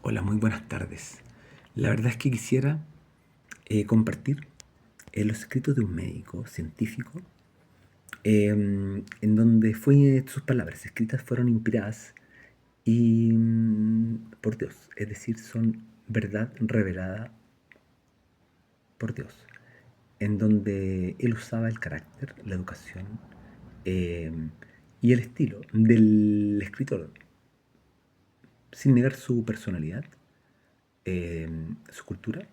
Hola, muy buenas tardes. La verdad es que quisiera compartir los escritos de un médico científico en donde sus palabras escritas fueron inspiradas por Dios, es decir, son verdad revelada por Dios, en donde él usaba el carácter, la educación em, y el estilo del escritor, sin negar su personalidad, su cultura.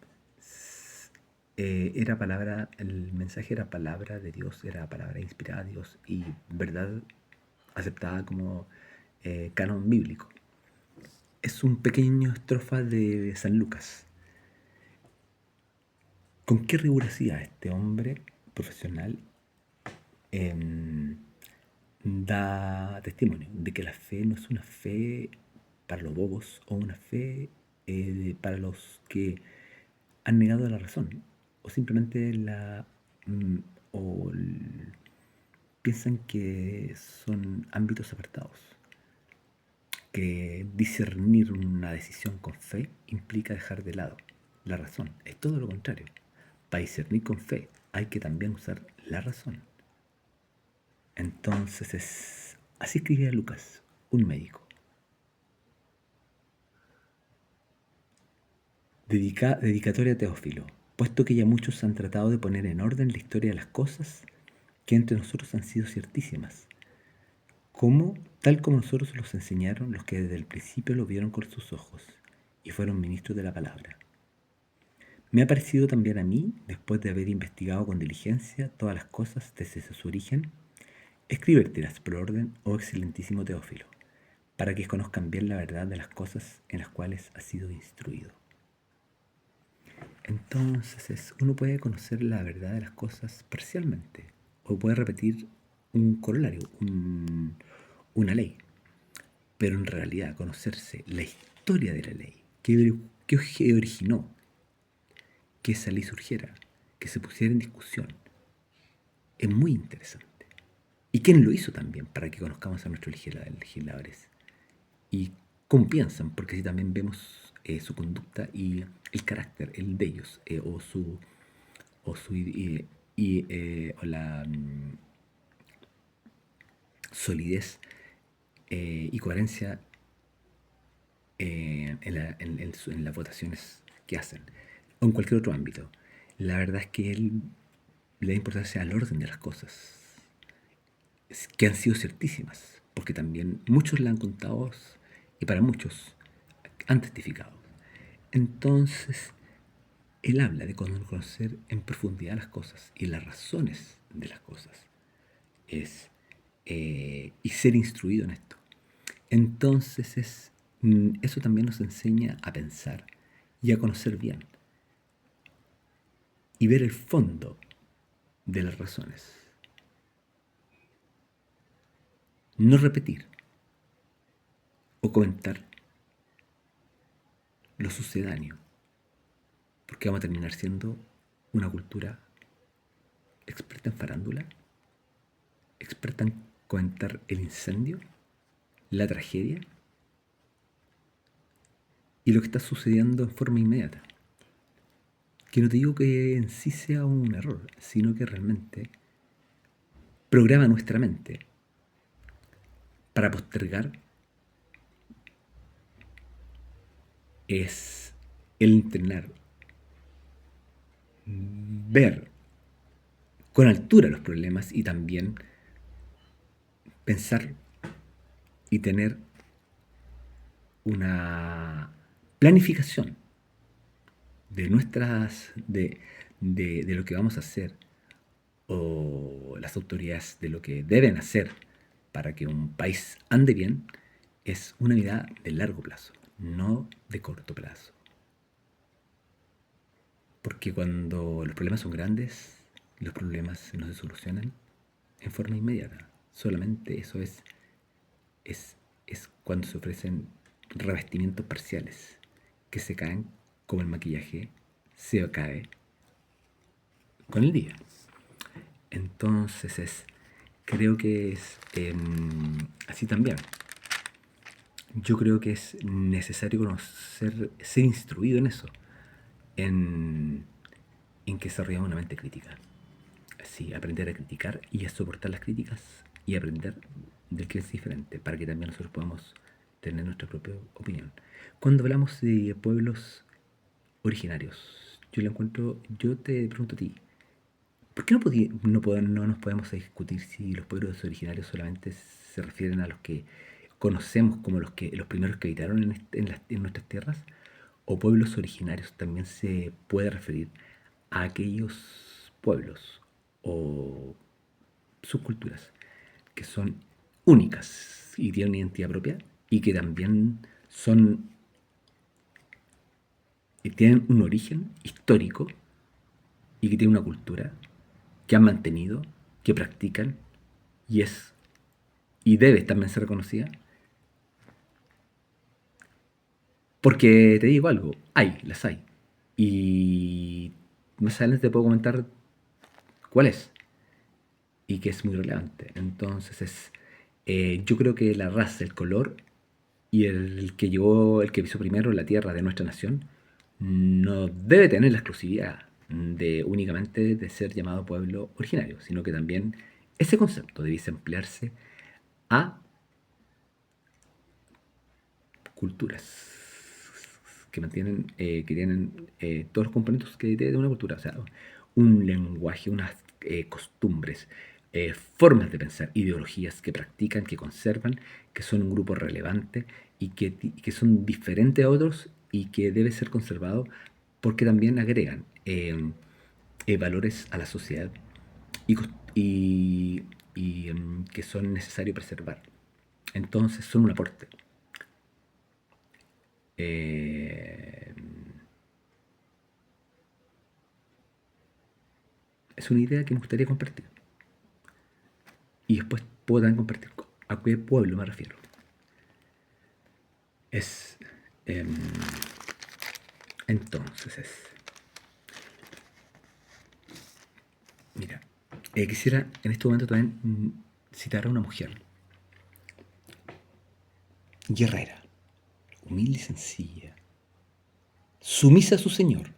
Era palabra, el mensaje era palabra de Dios, era palabra inspirada de Dios y verdad aceptada como canon bíblico. Es un pequeño estrofa de San Lucas. ¿Con qué rigurosidad este hombre profesional em, da testimonio de que la fe no es una fe para los bobos o una fe para los que han negado la razón o simplemente mm, o piensan que son ámbitos apartados, que discernir una decisión con fe implica dejar de lado la razón. Es todo lo contrario. Para discernir con fe hay que también usar la razón. Entonces así escribía Lucas, un médico. Dedicatoria a Teófilo. Puesto que ya muchos han tratado de poner en orden la historia de las cosas que entre nosotros han sido ciertísimas, tal como nosotros los enseñaron los que desde el principio lo vieron con sus ojos y fueron ministros de la palabra. Me ha parecido también a mí, después de haber investigado con diligencia todas las cosas desde su origen, escribírtelas por orden, oh excelentísimo Teófilo, para que conozcan bien la verdad de las cosas en las cuales ha sido instruido. Entonces, uno puede conocer la verdad de las cosas parcialmente, o puede repetir un corolario, una ley, pero en realidad conocerse la historia de la ley, qué originó que esa ley surgiera, que se pusiera en discusión, es muy interesante. ¿Y quién lo hizo también para que conozcamos a nuestros legisladores? ¿Y cómo piensan? Porque así también vemos su conducta y el carácter, el de ellos, o la solidez y coherencia en las votaciones que hacen, o en cualquier otro ámbito. La verdad es que él le da importancia al orden de las cosas, que han sido ciertísimas, porque también muchos la han contado y para muchos han testificado. Entonces, él habla de conocer en profundidad las cosas y las razones de las cosas y ser instruido en esto. Entonces eso también nos enseña a pensar y a conocer bien y ver el fondo de las razones. No repetir o comentar lo sucedáneo, porque vamos a terminar siendo una cultura experta en farándula, experta en comentar el incendio, la tragedia y lo que está sucediendo en forma inmediata. Que no te digo que en sí sea un error, sino que realmente programa nuestra mente para postergar es el entrenar, ver con altura los problemas y también pensar y tener una planificación de de lo que vamos a hacer o las autoridades de lo que deben hacer para que un país ande bien, es una mirada de largo plazo, no de corto plazo. Porque cuando los problemas son grandes, los problemas no se solucionan en forma inmediata. Solamente eso es, es cuando se ofrecen revestimientos parciales que se caen como el maquillaje se cae con el día. Entonces creo que es así también. Yo creo que es necesario conocer, ser instruido en eso, en, en que desarrollamos una mente crítica. Sí, aprender a criticar y a soportar las críticas y aprender del que es diferente, para que también nosotros podamos tener nuestra propia opinión. Cuando hablamos de pueblos originarios, yo te pregunto a ti, ¿por qué no nos podemos discutir si los pueblos originarios solamente se refieren a los que conocemos como los primeros que habitaron en nuestras tierras? ¿O pueblos originarios también se puede referir a aquellos pueblos o subculturas que son únicas y tienen una identidad propia y que también son tienen un origen histórico y que tienen una cultura que han mantenido, que practican y es y debe también ser reconocida? Porque te digo algo, las hay. Y más adelante te puedo comentar cuál es y que es muy relevante. Entonces yo creo que la raza, el color y el que pisó primero la tierra de nuestra nación, no debe tener la exclusividad de únicamente de ser llamado pueblo originario, sino que también ese concepto debiese emplearse a culturas que tienen todos los componentes que de una cultura, o sea, un lenguaje, unas costumbres, formas de pensar, ideologías que practican, que conservan, que son un grupo relevante y que son diferentes a otros y que debe ser conservado porque también agregan valores a la sociedad y, que son necesarios preservar. Entonces son un aporte. Eh, es una idea que me gustaría compartir. Y después puedo también compartir a qué pueblo me refiero. Es. eh, entonces es. Mira, quisiera en este momento también citar a una mujer guerrera, humilde y sencilla, sumisa a su señor,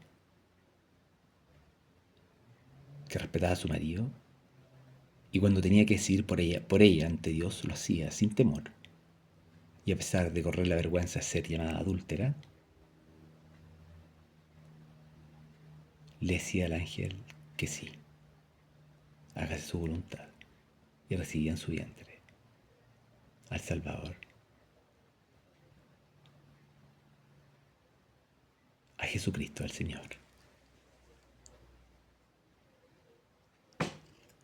que respetaba a su marido y cuando tenía que decidir por ella ante Dios lo hacía sin temor. Y a pesar de correr la vergüenza de ser llamada adúltera, le decía al ángel que sí, hágase su voluntad, y recibía en su vientre al Salvador, a Jesucristo, al Señor.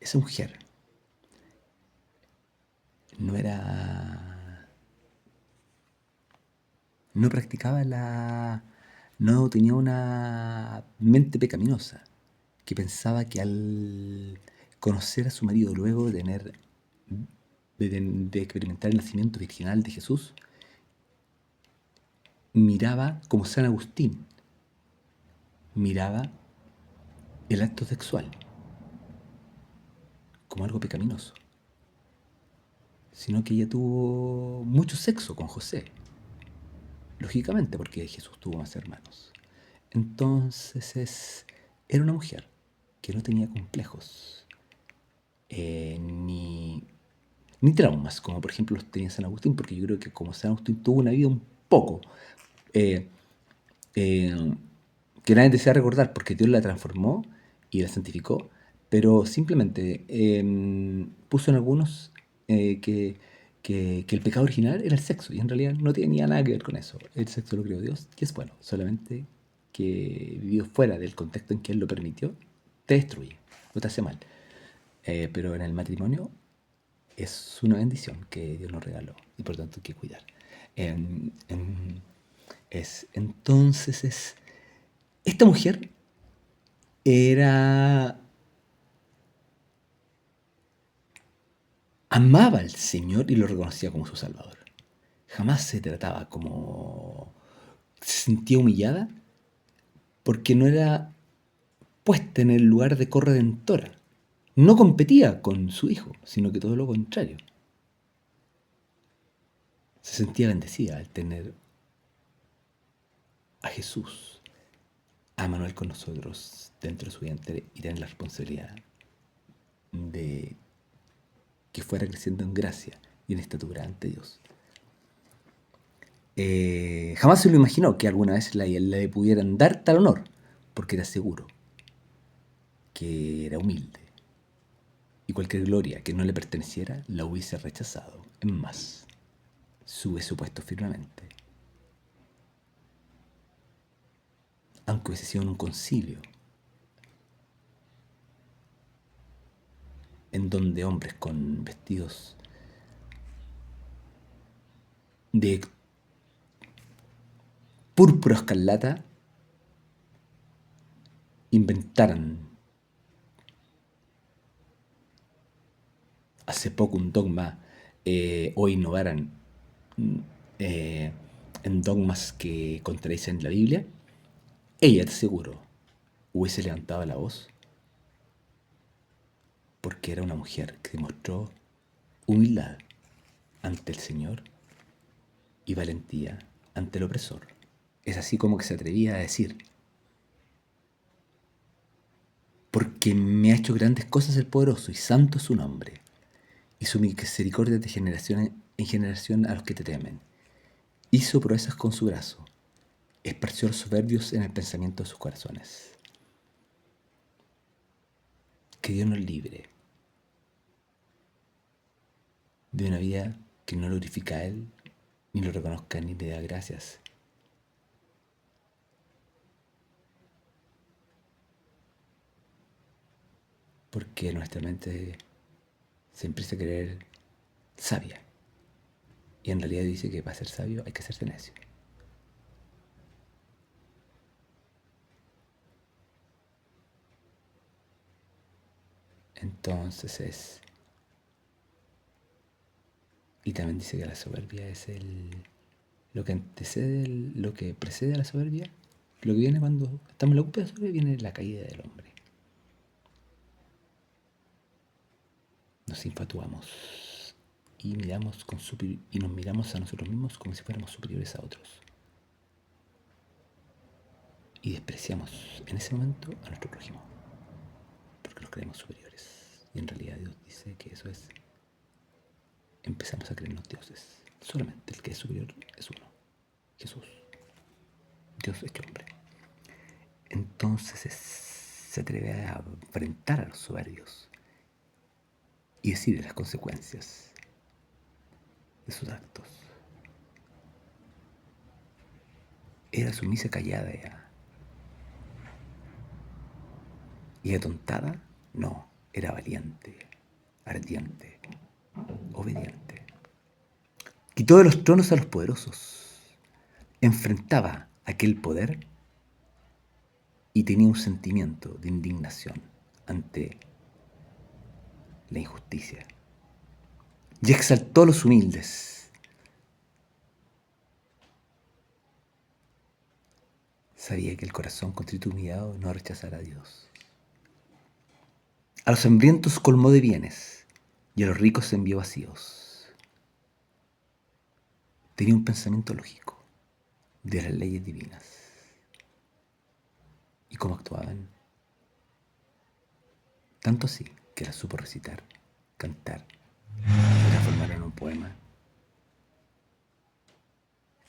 Esa mujer no era. No practicaba la. No tenía una mente pecaminosa, que pensaba que al conocer a su marido luego de tener. De experimentar el nacimiento virginal de Jesús, miraba como San Agustín, miraba el acto sexual como algo pecaminoso, sino que ella tuvo mucho sexo con José, lógicamente porque Jesús tuvo más hermanos. Entonces era una mujer que no tenía complejos, ni, ni traumas, como por ejemplo los tenía San Agustín, porque yo creo que como San Agustín tuvo una vida un poco eh, eh, que nadie desea recordar, porque Dios la transformó y la santificó, pero simplemente puso en algunos que el pecado original era el sexo, y en realidad no tenía nada que ver con eso. El sexo lo creó Dios, que es bueno, solamente que vivido fuera del contexto en que Él lo permitió, te destruye, no te hace mal. Pero en el matrimonio es una bendición que Dios nos regaló y por tanto hay que cuidar. En- en- entonces esta mujer era amaba al Señor y lo reconocía como su Salvador. Jamás se trataba como se sentía humillada porque no era puesta en el lugar de corredentora. No competía con su hijo, sino que todo lo contrario. se sentía bendecida al tener a Jesús, a Manuel con nosotros dentro de su vientre y tener la responsabilidad de que fuera creciendo en gracia y en estatura ante Dios. Jamás se lo imaginó que alguna vez le pudieran dar tal honor, porque era seguro que era humilde y cualquier gloria que no le perteneciera la hubiese rechazado. En más, se hubiese opuesto firmemente. Aunque hubiese sido en un concilio, en donde hombres con vestidos de púrpura escarlata inventaran hace poco un dogma o innovaran eh, en dogmas que contradicen la Biblia, ella, te aseguro, hubiese levantado la voz porque era una mujer que demostró humildad ante el Señor y valentía ante el opresor. Es así como que se atrevía a decir: porque me ha hecho grandes cosas el poderoso y santo es su nombre, y su misericordia de generación en generación a los que te temen. Hizo proezas con su brazo, esparció los soberbios en el pensamiento de sus corazones. Que Dios nos libre de una vida que no lo glorifica a Él, ni lo reconozca, ni le da gracias. Porque nuestra mente se empieza a creer sabia. Y en realidad dice que para ser sabio hay que hacerse necio. Entonces es... Y también dice que la soberbia es lo que antecede, lo que precede a la soberbia. Lo que viene cuando estamos en la cúspide de la soberbia viene la caída del hombre. Nos infatuamos y y nos miramos a nosotros mismos como si fuéramos superiores a otros. Y despreciamos en ese momento a nuestro prójimo, porque nos creemos superiores. Y en realidad Dios dice que eso es... Empezamos a creernos dioses. Solamente el que es superior es uno, Jesús, Dios hecho hombre. Entonces se atreve a enfrentar a los soberbios y decide las consecuencias de sus actos. Era sumisa, callada y atontada. No, era valiente, ardiente, obediente. Quitó de los tronos a los poderosos, enfrentaba aquel poder y tenía un sentimiento de indignación ante la injusticia. Y exaltó a los humildes. Sabía que el corazón contrito y humillado no rechazará a Dios. A los hambrientos colmó de bienes y a los ricos envió vacíos. Tenía un pensamiento lógico de las leyes divinas y cómo actuaban. Tanto así que las supo recitar, cantar y transformar en un poema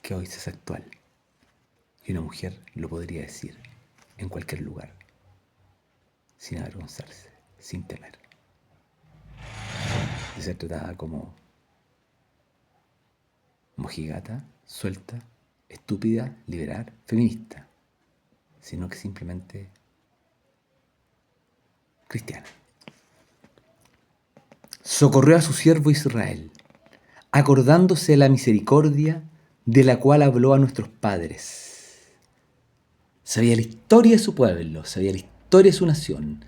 que hoy se hace actual. Y una mujer lo podría decir en cualquier lugar, sin avergonzarse, sin temer. De ser tratada como mojigata, suelta, estúpida, liberal, feminista, sino que simplemente cristiana. Socorrió a su siervo Israel, acordándose de la misericordia de la cual habló a nuestros padres. Sabía la historia de su pueblo, sabía la historia de su nación,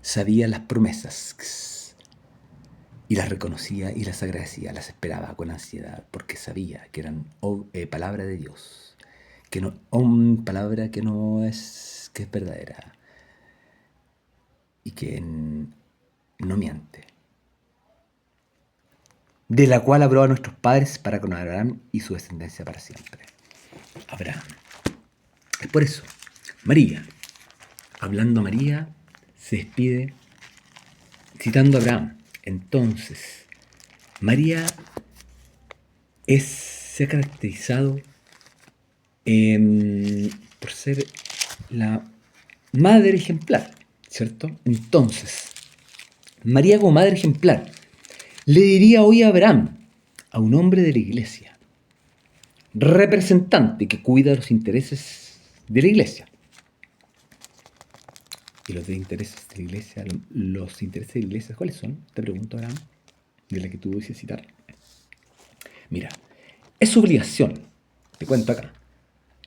sabía las promesas y las reconocía y las agradecía, las esperaba con ansiedad porque sabía que eran palabra de Dios, que no, palabra que no es, que es verdadera y que no miente. de la cual habló a nuestros padres para con Abraham y su descendencia para siempre. Abraham. Es por eso, María, hablando a María, se despide citando a Abraham. Entonces, María se ha caracterizado por ser la madre ejemplar, ¿cierto? Entonces, María como madre ejemplar le diría hoy a Abraham, a un hombre de la iglesia, representante que cuida los intereses de la iglesia. ¿Y los intereses de la iglesia? ¿Los intereses de la iglesia cuáles son? Te pregunto, Abraham, de la que tú dices citar. Mira, es su obligación, te cuento acá,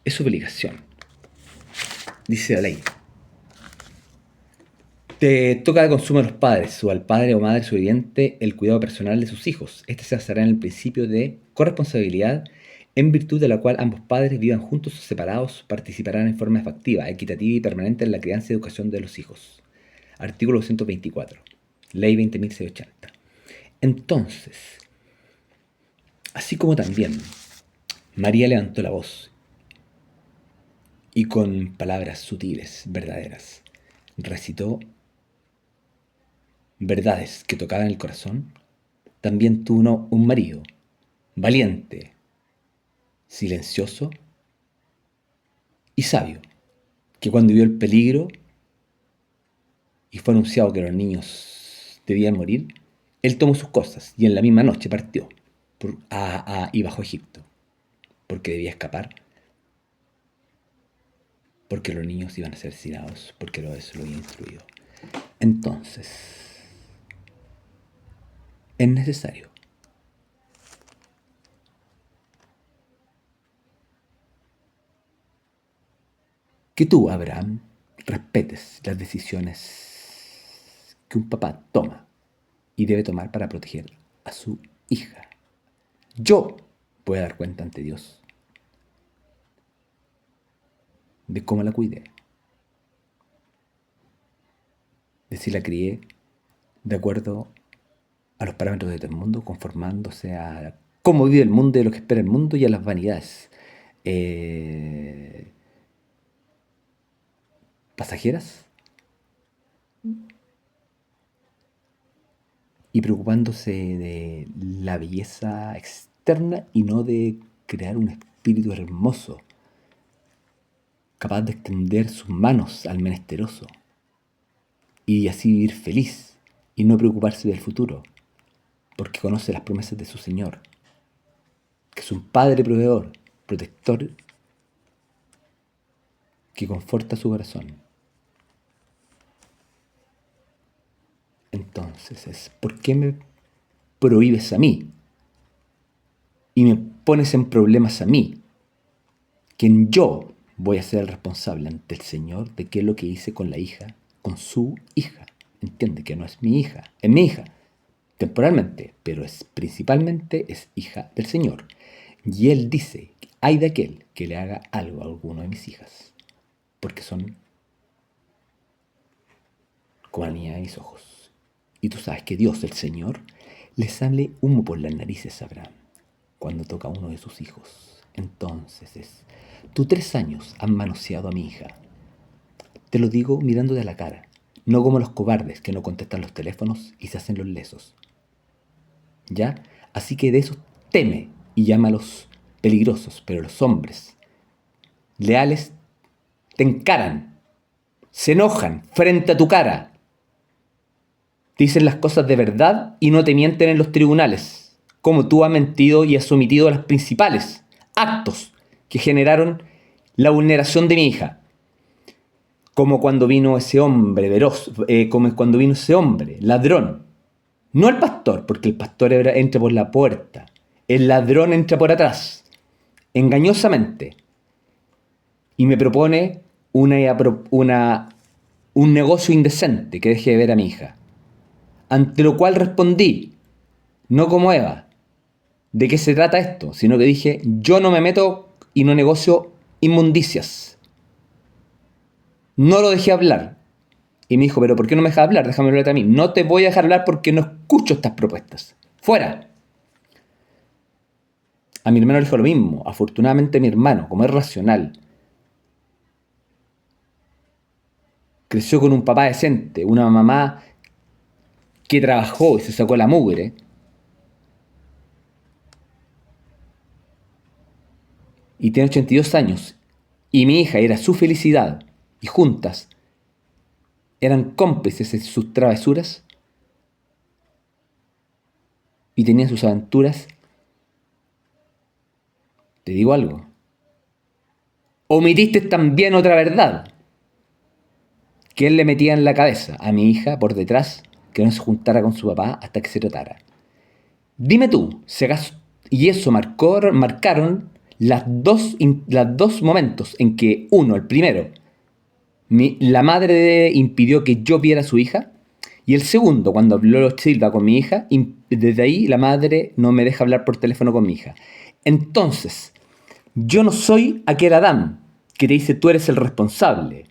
es su obligación. Dice la ley. Te toca de consumo a los padres, o al padre o madre sobreviviente, el cuidado personal de sus hijos. Este se basará en el principio de corresponsabilidad, en virtud de la cual ambos padres, vivan juntos o separados, participarán en forma efectiva, equitativa y permanente en la crianza y educación de los hijos. Artículo 224. Ley 20.680. Entonces, así como también María levantó la voz y con palabras sutiles, verdaderas, recitó verdades que tocaban el corazón, también tuvo un marido valiente, silencioso y sabio, que cuando vio el peligro y fue anunciado que los niños debían morir, él tomó sus cosas y en la misma noche partió y bajó a Egipto, porque debía escapar, porque los niños iban a ser asesinados, porque eso lo había instruido. Entonces, es necesario que tú, Abraham, respetes las decisiones que un papá toma y debe tomar para proteger a su hija. Yo voy a dar cuenta ante Dios de cómo la cuidé, de si la crié de acuerdo a los parámetros de todo el mundo, conformándose a cómo vive el mundo y a lo que espera el mundo y a las vanidades pasajeras, y preocupándose de la belleza externa y no de crear un espíritu hermoso, capaz de extender sus manos al menesteroso y así vivir feliz y no preocuparse del futuro, porque conoce las promesas de su Señor, que es un Padre proveedor, protector, que conforta su corazón. Entonces, ¿por qué me prohíbes a mí y me pones en problemas a mí? Quien yo voy a ser el responsable ante el Señor de qué es lo que hice con la hija, con su hija. Entiende que no es mi hija, es mi hija, temporalmente, pero principalmente es hija del Señor. Y Él dice, hay de aquel que le haga algo a alguno de mis hijas, porque son como la niña de mis ojos. Y tú sabes que Dios, el Señor, le sale humo por las narices a Abraham cuando toca a uno de sus hijos. Entonces tú 3 años has manoseado a mi hija. Te lo digo mirándote a la cara, no como los cobardes que no contestan los teléfonos y se hacen los lesos. ¿Ya? Así que de esos teme y llámalos peligrosos, pero los hombres leales te encaran, se enojan frente a tu cara, te dicen las cosas de verdad y no te mienten en los tribunales, como tú has mentido y has omitido los principales actos que generaron la vulneración de mi hija. Como cuando vino ese hombre veloz, como cuando vino ese hombre, ladrón. No el pastor, porque el pastor entra por la puerta. El ladrón entra por atrás, engañosamente, y me propone un negocio indecente que deje de ver a mi hija. Ante lo cual respondí, no como Eva, ¿de qué se trata esto? Sino que dije, yo no me meto y no negocio inmundicias. No lo dejé hablar. Y me dijo, pero ¿por qué no me dejas hablar? Déjame hablar a mí. No te voy a dejar hablar porque no escucho estas propuestas. ¡Fuera! A mi hermano le dijo lo mismo. Afortunadamente mi hermano, como es racional, creció con un papá decente, una mamá que trabajó y se sacó la mugre, y tiene 82 años, y mi hija era su felicidad, y juntas eran cómplices en sus travesuras, y tenían sus aventuras, te digo algo. Omitiste también otra verdad, que él le metía en la cabeza a mi hija por detrás que no se juntara con su papá hasta que se tratara. Dime tú, si acaso, y eso marcaron las dos momentos en que uno, el primero, la madre impidió que yo viera a su hija, y el segundo, cuando habló Silva con mi hija, desde ahí la madre no me deja hablar por teléfono con mi hija. Entonces, yo no soy aquel Adán que te dice tú eres el responsable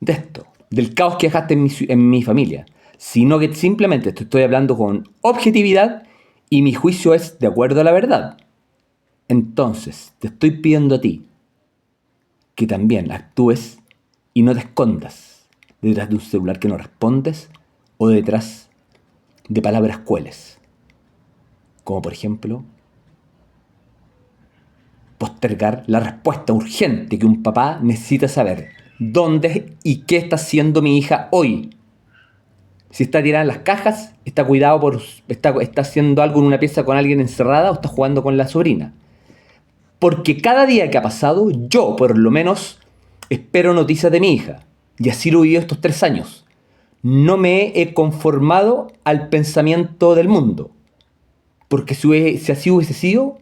de esto, del caos que dejaste en mi familia, sino que simplemente te estoy hablando con objetividad y mi juicio es de acuerdo a la verdad. Entonces, te estoy pidiendo a ti que también actúes y no te escondas detrás de un celular que no respondes o detrás de palabras cueles, como por ejemplo postergar la respuesta urgente que un papá necesita saber. ¿Dónde y qué está haciendo mi hija hoy? Si está tirada en las cajas, está haciendo algo en una pieza con alguien encerrada o está jugando con la sobrina. Porque cada día que ha pasado, yo por lo menos espero noticias de mi hija. Y así lo he vivido estos 3 años. No me he conformado al pensamiento del mundo. Porque si así hubiese sido,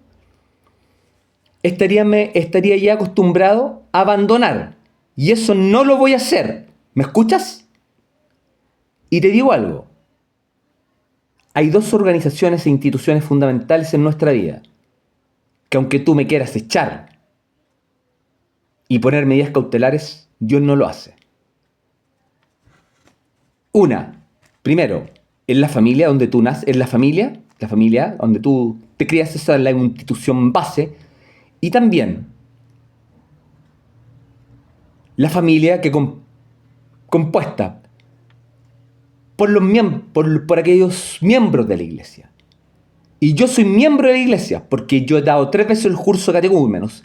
estaría ya acostumbrado a abandonar. Y eso no lo voy a hacer. ¿Me escuchas? Y te digo algo. Hay dos organizaciones e instituciones fundamentales en nuestra vida que aunque tú me quieras echar y poner medidas cautelares, Dios no lo hace. Una, primero, en la familia donde tú naces, en la familia donde tú te crías, esa es la institución base, y también la familia compuesta por aquellos miembros de la iglesia. Y yo soy miembro de la iglesia porque yo he dado 3 veces el curso de catecúmenos.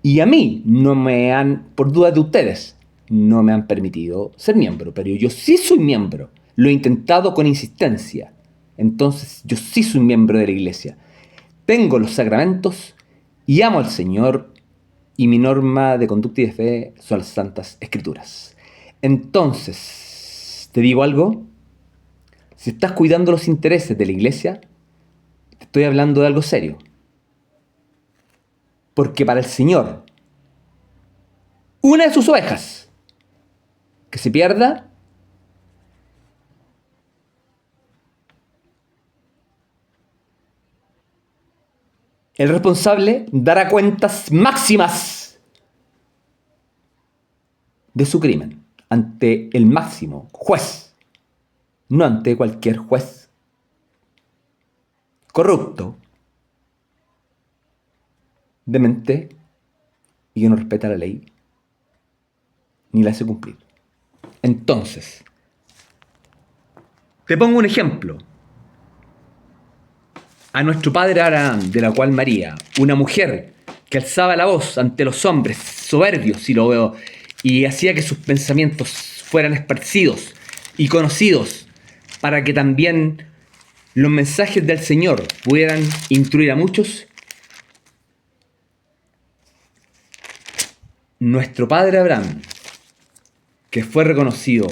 Y a mí no me han, por dudas de ustedes, no me han permitido ser miembro. Pero yo sí soy miembro. Lo he intentado con insistencia. Entonces yo sí soy miembro de la iglesia. Tengo los sacramentos y amo al Señor. Y mi norma de conducta y de fe son las Santas Escrituras. Entonces, ¿te digo algo? Si estás cuidando los intereses de la iglesia, te estoy hablando de algo serio. Porque para el Señor, una de sus ovejas que se pierda, el responsable dará cuentas máximas de su crimen ante el máximo juez, no ante cualquier juez corrupto, demente y que no respeta la ley ni la hace cumplir. Entonces, te pongo un ejemplo. A nuestro padre Abraham, de la cual María, una mujer que alzaba la voz ante los hombres soberbios, si lo veo, y hacía que sus pensamientos fueran esparcidos y conocidos para que también los mensajes del Señor pudieran instruir a muchos. Nuestro padre Abraham, que fue reconocido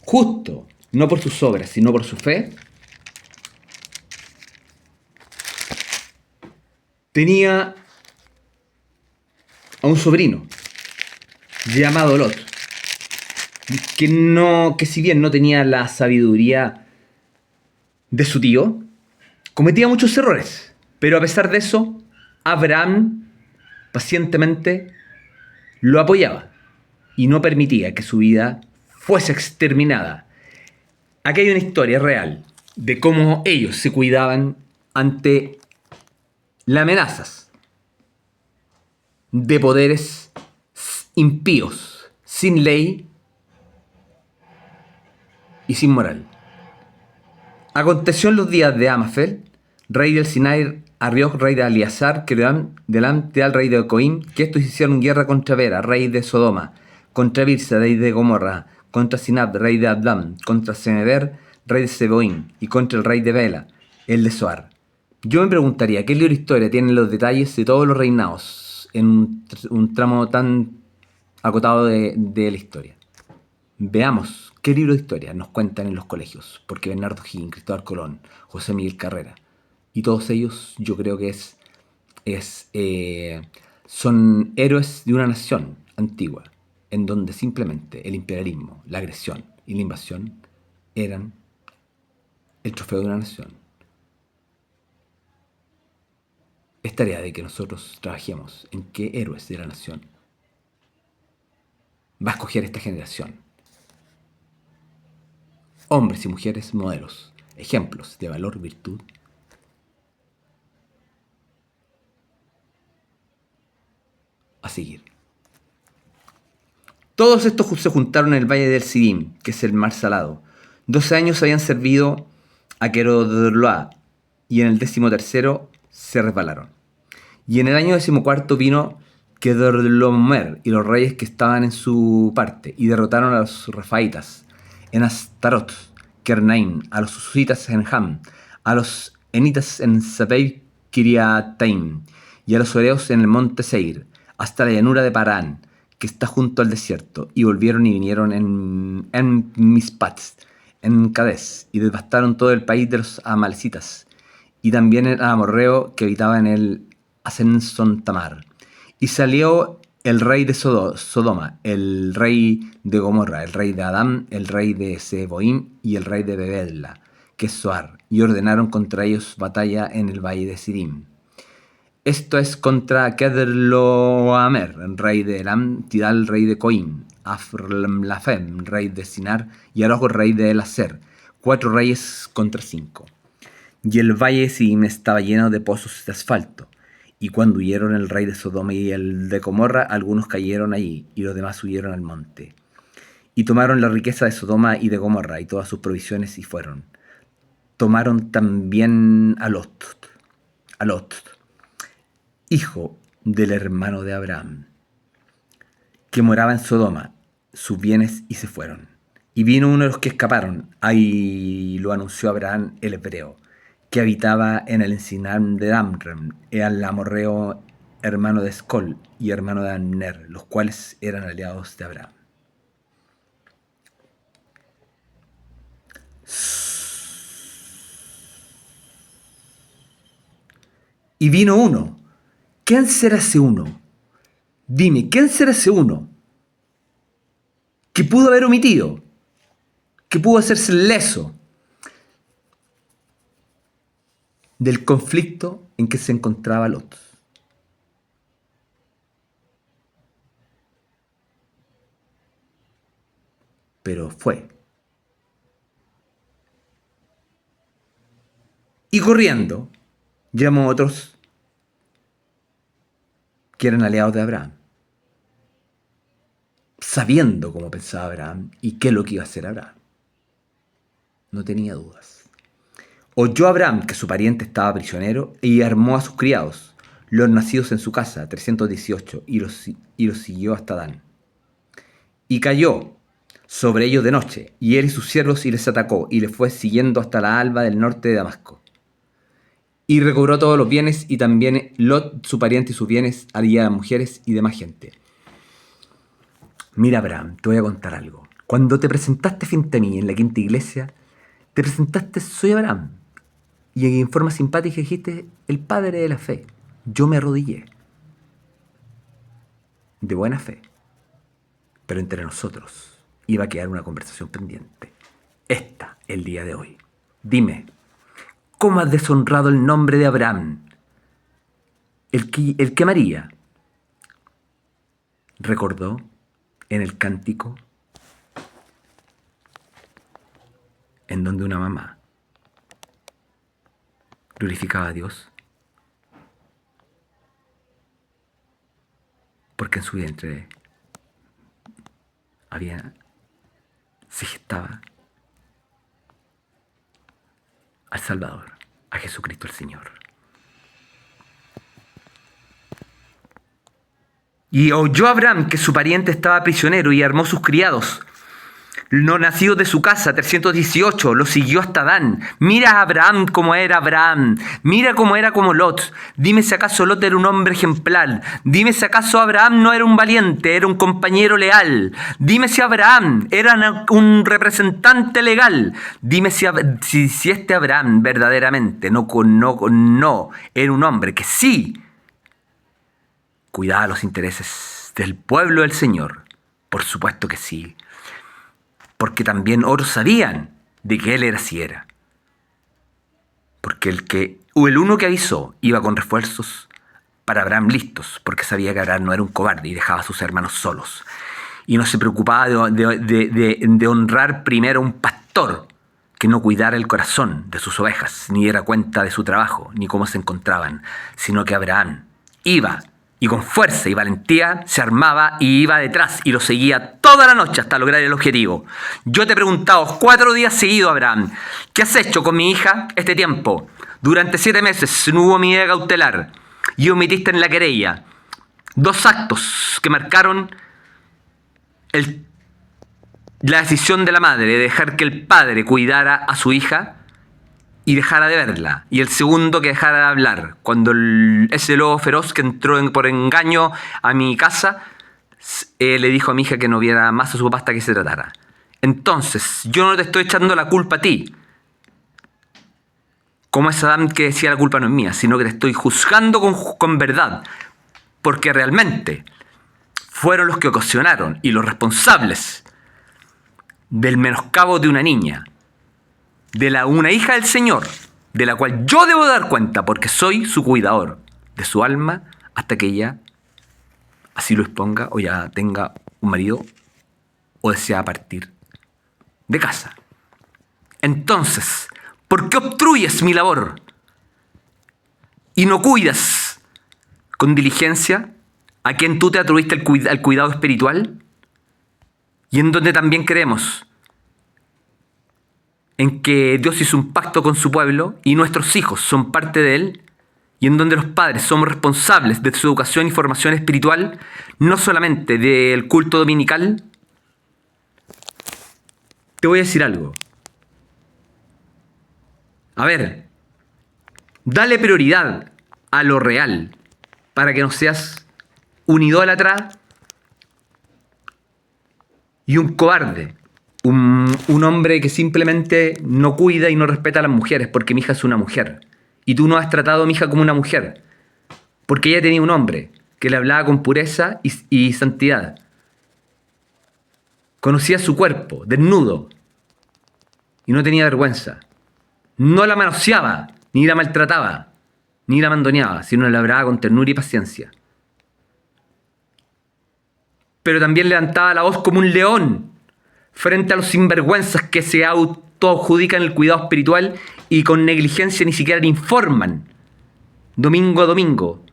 justo, no por sus obras, sino por su fe, tenía a un sobrino llamado Lot, que si bien no tenía la sabiduría de su tío, cometía muchos errores, pero a pesar de eso, Abraham pacientemente lo apoyaba y no permitía que su vida fuese exterminada. Aquí hay una historia real de cómo ellos se cuidaban ante le amenazas de poderes impíos, sin ley y sin moral. Aconteció en los días de Amafel, rey del Sinai, Arioch, rey de Aliasar, que delante al rey de Coim, que estos hicieron guerra contra Vera, rey de Sodoma, contra Birsa, rey de Gomorra, contra Sinab, rey de Adlam, contra Semeber, rey de Seboim, y contra el rey de Bela, el de Soar. Yo me preguntaría, ¿qué libro de historia tiene los detalles de todos los reinados en un tramo tan acotado de la historia? Veamos qué libro de historia nos cuentan en los colegios, porque Bernardo Higgins, Cristóbal Colón, José Miguel Carrera, y todos ellos yo creo que son héroes de una nación antigua, en donde simplemente el imperialismo, la agresión y la invasión eran el trofeo de una nación. Es tarea de que nosotros trabajemos en qué héroes de la nación va a escoger esta generación. Hombres y mujeres modelos, ejemplos de valor, virtud a seguir. Todos estos se juntaron en el valle del Sidim, que es el mar salado. 12 años habían servido a Querodorloa, y en el 13º se resbalaron. Y en el año 14 vino Kedorlaomer y los reyes que estaban en su parte, y derrotaron a los refaitas en Astarot, Kernaim, a los usuitas en Ham, a los enitas en Sabei Kiriataim, y a los oreos en el monte Seir, hasta la llanura de Parán, que está junto al desierto, y volvieron y vinieron en Mispat, en Cades, y devastaron todo el país de los amalecitas, y también el amorreo que habitaba en el Ascenson Tamar. Y salió el rey de Sodoma, el rey de Gomorra, el rey de Adám, el rey de Seboim y el rey de Bebedla, que es Soar, y ordenaron contra ellos batalla en el valle de Sidim. Esto es contra Kedorlaomer, rey de Elam, Tidal, rey de Coim, Aflafem, rey de Sinar, y Arojo, rey de Elaser, 4 reyes contra 5. Y el valle de Sidim estaba lleno de pozos de asfalto, y cuando huyeron el rey de Sodoma y el de Gomorra, algunos cayeron allí, y los demás huyeron al monte. Y tomaron la riqueza de Sodoma y de Gomorra, y todas sus provisiones, y fueron. Tomaron también a Lot, hijo del hermano de Abraham, que moraba en Sodoma, sus bienes, y se fueron. Y vino uno de los que escaparon, ahí lo anunció Abraham el hebreo, que habitaba en el encinar de Damrem, el amorreo hermano de Escol y hermano de Amner, los cuales eran aliados de Abraham. Y vino uno. ¿Quién será ese uno? Dime, ¿quién será ese uno que pudo haber omitido, que pudo hacerse leso del conflicto en que se encontraba Lot? Pero fue. Y corriendo, llamó a otros que eran aliados de Abraham, sabiendo cómo pensaba Abraham y qué es lo que iba a hacer Abraham. No tenía dudas. Oyó Abraham que su pariente estaba prisionero y armó a sus criados, los nacidos en su casa, 318, y los siguió hasta Dan. Y cayó sobre ellos de noche, y él y sus siervos, y les atacó, y les fue siguiendo hasta la alba del norte de Damasco. Y recobró todos los bienes, y también Lot, su pariente y sus bienes, haría mujeres y demás gente. Mira, Abraham, te voy a contar algo. Cuando te presentaste frente a mí en la quinta iglesia, te presentaste, soy Abraham. Y en forma simpática dijiste, el padre de la fe. Yo me arrodillé. De buena fe. Pero entre nosotros iba a quedar una conversación pendiente. Esta, el día de hoy. Dime, ¿cómo has deshonrado el nombre de Abraham? El que María recordó en el cántico en donde una mamá glorificaba a Dios porque en su vientre se gestaba al Salvador, a Jesucristo el Señor. Y oyó Abraham que su pariente estaba prisionero y armó sus criados, no nacidos de su casa, 318, lo siguió hasta Dan. Mira a Abraham como era Abraham, mira cómo era como Lot. Dime si acaso Lot era un hombre ejemplar, dime si acaso Abraham no era un valiente, era un compañero leal. Dime si Abraham era un representante legal. Dime si este Abraham verdaderamente no era un hombre que sí cuidaba los intereses del pueblo del Señor. Por supuesto que sí. Porque también otros sabían de que él era así era. Porque el uno que avisó iba con refuerzos para Abraham listos, porque sabía que Abraham no era un cobarde y dejaba a sus hermanos solos. Y no se preocupaba de honrar primero a un pastor que no cuidara el corazón de sus ovejas, ni diera cuenta de su trabajo, ni cómo se encontraban, sino que Abraham iba y con fuerza y valentía se armaba y iba detrás y lo seguía toda la noche hasta lograr el objetivo. Yo te he preguntado 4 días seguidos, Abraham, ¿qué has hecho con mi hija este tiempo? Durante 7 meses no hubo medida cautelar y omitiste en la querella 2 actos que marcaron la decisión de la madre de dejar que el padre cuidara a su hija y dejara de verla, y el segundo que dejara de hablar. Cuando ese lobo feroz que entró por engaño a mi casa, le dijo a mi hija que no viera más a su papá hasta que se tratara. Entonces, yo no te estoy echando la culpa a ti, como es Adán que decía la culpa no es mía, sino que te estoy juzgando con verdad, porque realmente fueron los que ocasionaron y los responsables del menoscabo de una niña, una hija del Señor, de la cual yo debo dar cuenta porque soy su cuidador de su alma hasta que ella así lo exponga o ya tenga un marido o desea partir de casa. Entonces, ¿por qué obstruyes mi labor y no cuidas con diligencia a quien tú te atribuiste al cuidado espiritual? Y en donde también creemos en que Dios hizo un pacto con su pueblo y nuestros hijos son parte de él, y en donde los padres somos responsables de su educación y formación espiritual, no solamente del culto dominical. Te voy a decir algo. A ver, dale prioridad a lo real para que no seas un idólatra y un cobarde. Un hombre que simplemente no cuida y no respeta a las mujeres, porque mi hija es una mujer. Y tú no has tratado a mi hija como una mujer, porque ella tenía un hombre que le hablaba con pureza y santidad. Conocía su cuerpo, desnudo, y no tenía vergüenza. No la manoseaba, ni la maltrataba, ni la mandoneaba, sino la hablaba con ternura y paciencia. Pero también levantaba la voz como un león frente a los sinvergüenzas que se autoadjudican el cuidado espiritual y con negligencia ni siquiera le informan domingo a domingo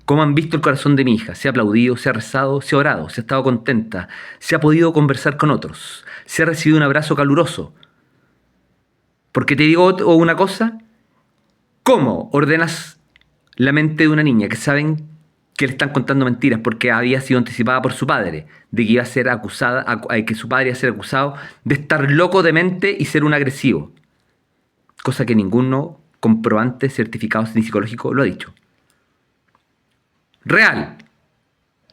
cómo han visto el corazón de mi hija. Se ha aplaudido, se ha rezado, se ha orado, se ha estado contenta, se ha podido conversar con otros, se ha recibido un abrazo caluroso. Porque te digo una cosa, ¿cómo ordenas la mente de una niña que saben que le están contando mentiras porque había sido anticipada por su padre, de que iba a ser acusada, que su padre iba a ser acusado de estar loco de mente y ser un agresivo? Cosa que ninguno comprobante certificado ni psicológico lo ha dicho. Real.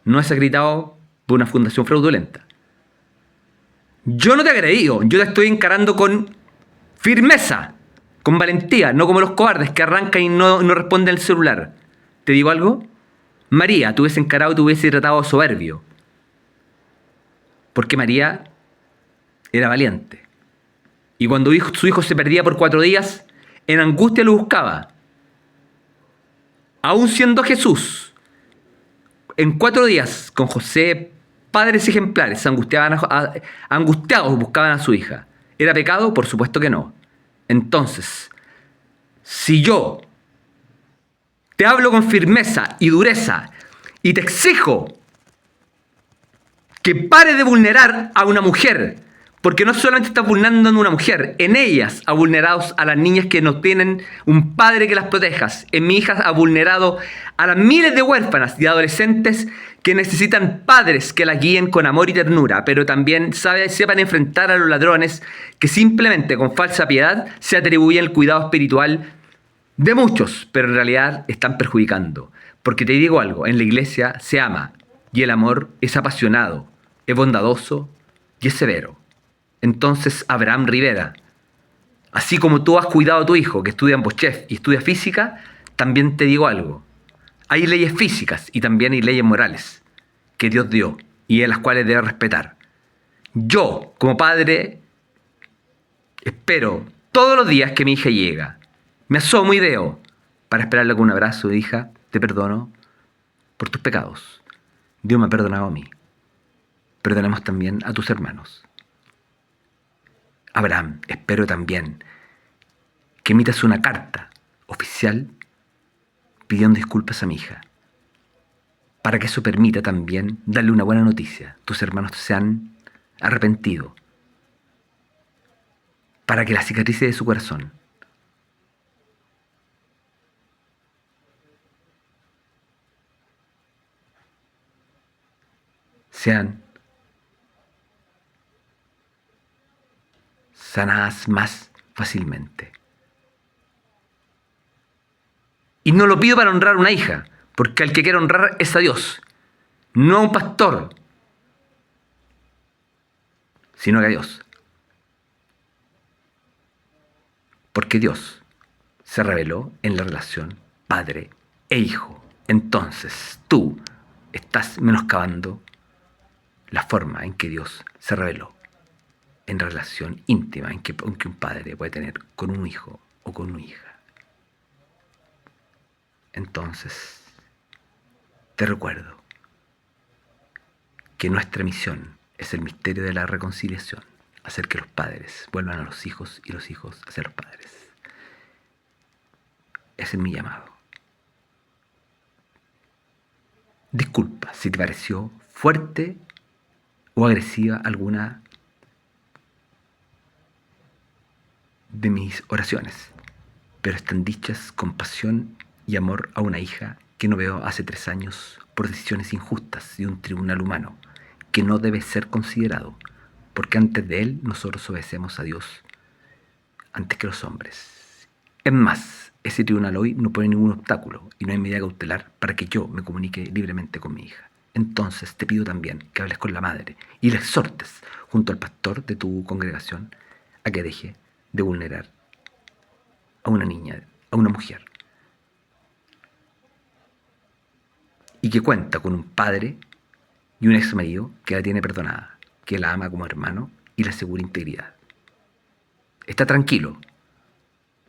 No es acreditado por una fundación fraudulenta. Yo no te he agredido, yo te estoy encarando con firmeza, con valentía, no como los cobardes que arrancan y no responden al celular. ¿Te digo algo? María te hubiese encarado y te hubiese tratado soberbio. Porque María era valiente. Y cuando su hijo se perdía por 4 días, en angustia lo buscaba. Aún siendo Jesús, en 4 días, con José, padres ejemplares, angustiados buscaban a su hija. ¿Era pecado? Por supuesto que no. Entonces, si yo te hablo con firmeza y dureza Y te exijo que pares de vulnerar a una mujer, porque no solamente estás vulnerando a una mujer, en ellas ha vulnerado a las niñas que no tienen un padre que las proteja. En mi hija ha vulnerado a las miles de huérfanas y adolescentes que necesitan padres que las guíen con amor y ternura, pero también sepan enfrentar a los ladrones que simplemente con falsa piedad se atribuyen el cuidado espiritual de muchos, pero en realidad están perjudicando. Porque te digo algo, en la iglesia se ama y el amor es apasionado, es bondadoso y es severo. Entonces, Abraham Rivera, así como tú has cuidado a tu hijo que estudia en Boschef y estudia física, también te digo algo. Hay leyes físicas y también hay leyes morales que Dios dio y en las cuales debes respetar. Yo, como padre, espero todos los días que mi hija llega. Me asomo y veo para esperarle con un abrazo, hija, te perdono por tus pecados. Dios me ha perdonado a mí. Perdonemos también a tus hermanos. Abraham, espero también que emitas una carta oficial pidiendo disculpas a mi hija, para que eso permita también darle una buena noticia. Tus hermanos se han arrepentido, para que la cicatriz de su corazón sean sanadas más fácilmente. Y no lo pido para honrar a una hija, porque al que quiero honrar es a Dios, no a un pastor, sino que a Dios. Porque Dios se reveló en la relación padre e hijo. Entonces tú estás menoscabando la forma en que Dios se reveló en la relación íntima en que un padre puede tener con un hijo o con una hija. Entonces, te recuerdo que nuestra misión es el misterio de la reconciliación, hacer que los padres vuelvan a los hijos y los hijos hacia los padres. Ese es mi llamado. Disculpa si te pareció fuerte o agresiva alguna de mis oraciones, pero están dichas con pasión y amor a una hija que no veo hace 3 años por decisiones injustas de un tribunal humano que no debe ser considerado, porque antes de él nosotros obedecemos a Dios antes que los hombres. Es más, ese tribunal hoy no pone ningún obstáculo y no hay medida cautelar para que yo me comunique libremente con mi hija. Entonces te pido también que hables con la madre y le exhortes junto al pastor de tu congregación a que deje de vulnerar a una niña, a una mujer, y que cuenta con un padre y un ex marido que la tiene perdonada, que la ama como hermano y le asegura integridad. Está tranquilo,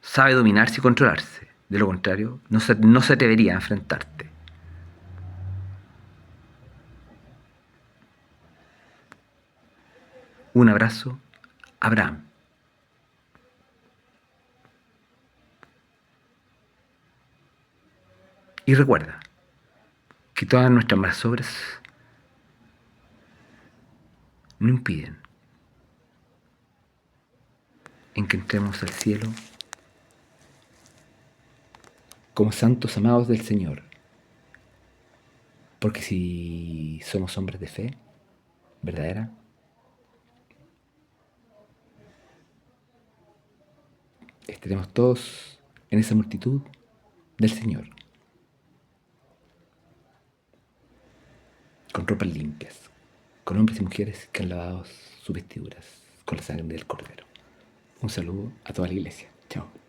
sabe dominarse y controlarse, de lo contrario no se atrevería a enfrentarte. Un abrazo, Abraham. Y recuerda que todas nuestras malas obras no impiden en que entremos al cielo como santos amados del Señor. Porque si somos hombres de fe verdadera, estaremos todos en esa multitud del Señor, con ropas limpias, con hombres y mujeres que han lavado sus vestiduras con la sangre del Cordero. Un saludo a toda la iglesia. Chao.